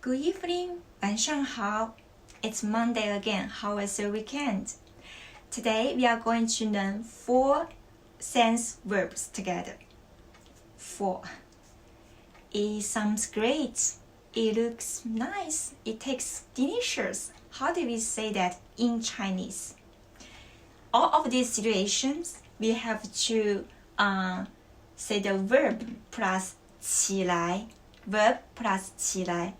Good evening, 晚上好. It's Monday again. How was your weekend? Today we are going to learn 4 sense verbs together. 4. It sounds great. It looks nice. It tastes delicious. How do we say that in Chinese? All of these situations, we have to say the verb plus 起来. Verb plus 起来.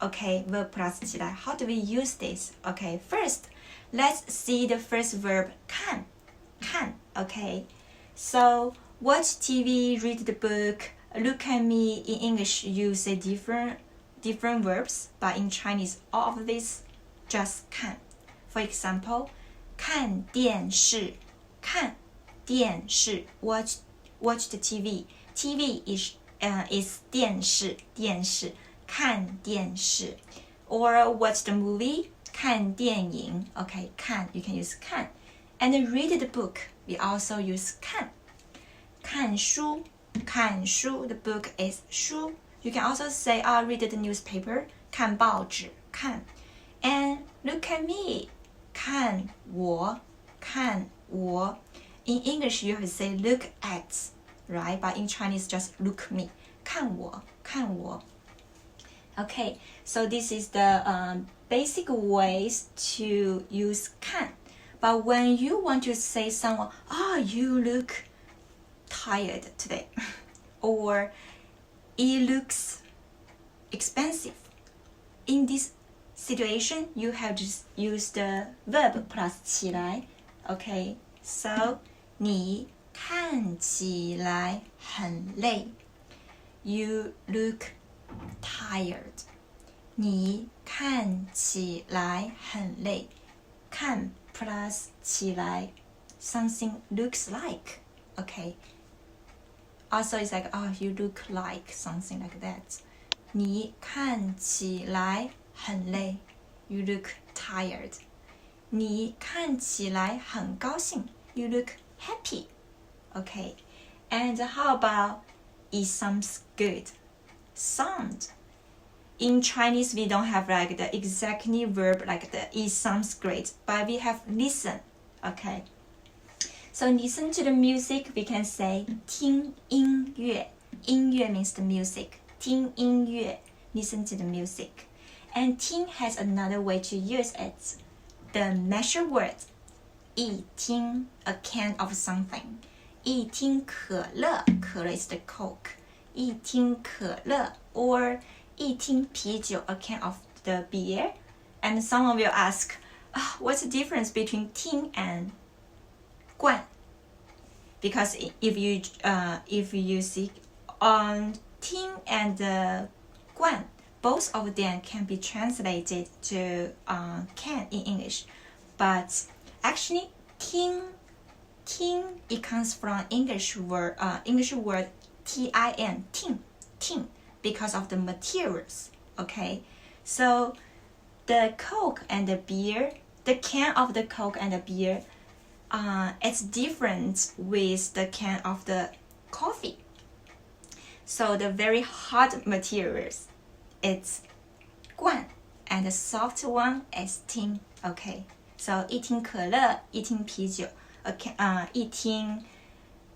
Okay, verb plus 起来. How do we use this? Okay, first, let's see the first verb 看. 看, okay. So, watch TV, read the book, look at me. In English, you say different verbs, but in Chinese, all of this just 看. For example, 看电视. 看电视. Watch the TV. TV is 电视. 电视. 看电视. Or watch the movie. 看电影. Okay, 看, you can use 看. And read the book. We also use 看. 看书. 看书. The book is 书. You can also say, read the newspaper. 看报纸. 看. And look at me. 看我. 看我. In English, you have to say look at, right? But in Chinese, just look me. 看我. 看我. Okay, so this is the basic ways to use 看. But when you want to say someone, you look tired today, or it looks expensive. In this situation, you have to use the verb plus 起来. Okay, so 你看起来很累. You look tired. 你看起来很累. 看 plus 起来, something looks like. Okay. Also, it's like, you look like something like that. 你看起来很累. You look tired. 你看起来很高兴. You look happy. Okay. And how about it sounds good? Sound. In Chinese, we don't have like the exactly verb like the it sounds great, but we have listen. Okay. So listen to the music, we can say 听音乐. 音乐 means the music. 听音乐. Listen to the music. And 听 has another way to use it. The measure word. 一听, a can of something. 一听可乐. 可乐 is the Coke. 一听可乐 or 一听啤酒, a can of the beer. And someone will ask, what's the difference between 听 and 罐? Because if you see 听 and 罐, both of them can be translated to can in English. But actually 听 it comes from English word tin, tin, because of the materials. Okay, so the Coke and the beer, the can of the Coke and the beer, it's different with the can of the coffee. So the very hard materials, it's 罐, and the soft one is tin. Okay, so 一听可乐, 一听啤酒,一听,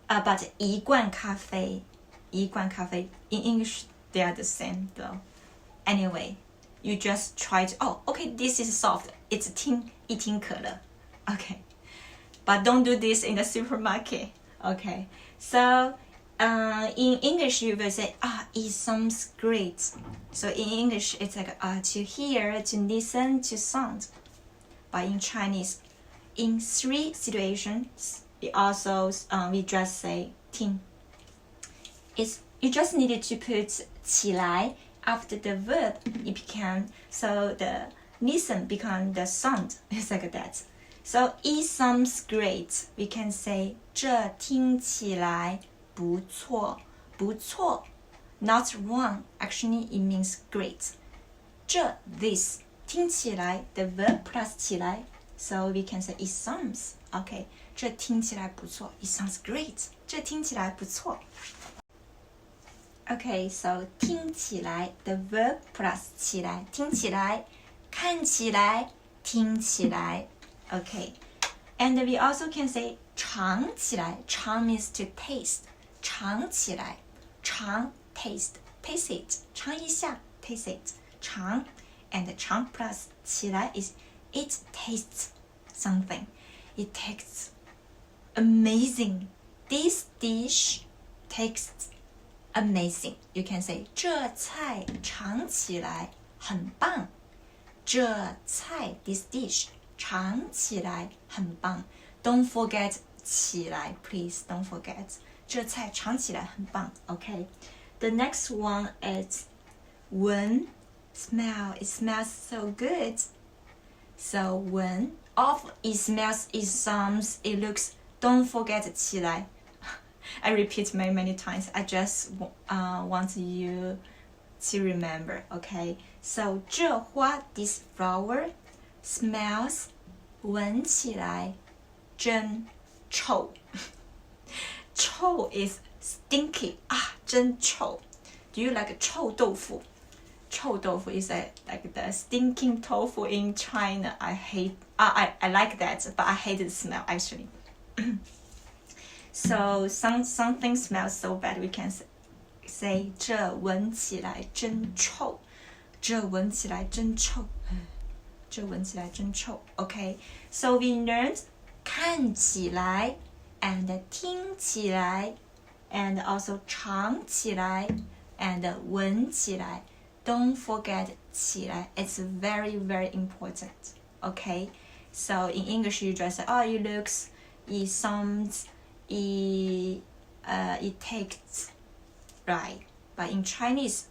but 一罐咖啡, 一罐咖啡. In English, they are the same though. Anyway, you just try to, okay, this is soft. It's 听, 一听可乐. Okay. But don't do this in the supermarket. Okay. So, in English, you will say, it sounds great. So in English, it's like to hear, to listen, to sound. But in Chinese, in 3 situations, we just say 听. You just needed to put 起来 after the verb. It became, so the listen become the sound. It's like that. So it sounds great. We can say 这听起来不错. 不错, not wrong. Actually, it means great. 这 this 听起来 the verb plus 起来. So we can say it sounds. Okay. 这听起来不错. It sounds great. 这听起来不错. Okay, so 听起来 the verb plus 起来，听起来，看起来，听起来。Okay, and we also can say 尝起来，尝 means to taste， 尝起来，尝 taste it， 尝一下 taste it， 尝 and 尝 plus 起来 is it tastes something, it tastes amazing, this dish tastes amazing. You can say 这菜尝起来很棒，这菜 this dish 尝起来很棒。Don't forget 起来 please, don't forget 这菜尝起来很棒。 Okay, the next one is 闻 smell, it smells so good. So 闻 of it smells, it sounds, it looks, don't forget 起来。I repeat many times. I just want you to remember, okay? So 这花 this flower smells 闻起来真臭。臭 is stinky 啊，真臭。Do you like 臭豆腐？臭豆腐 is like the stinking tofu in China. I like that, but I hate the smell actually. So something smells so bad, we can say 这闻起来真臭，这闻起来真臭，这闻起来真臭。Okay, so we learned 看起来 and 听起来 and also 尝起来 and 闻起来。Don't forget 起来, it's very important. Okay, so in English you just say, oh, it looks, it sounds, it takes, right? But in Chinese,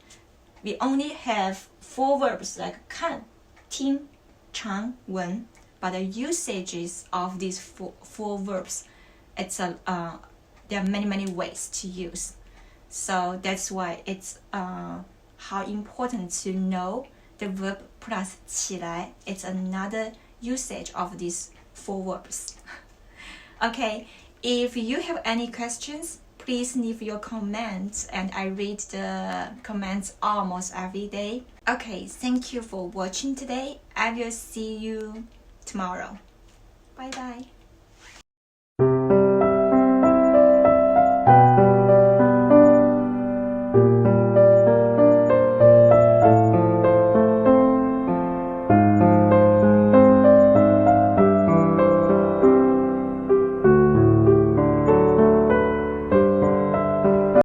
we only have 4 verbs like 看, 听, 尝, 闻. But the usages of these four verbs, there are many ways to use. So that's why it's how important to know the verb plus 起来. It's another usage of these 4 verbs. Okay, if you have any questions, please leave your comments and I read the comments almost every day. Okay, thank you for watching today. I will see you tomorrow. Bye bye.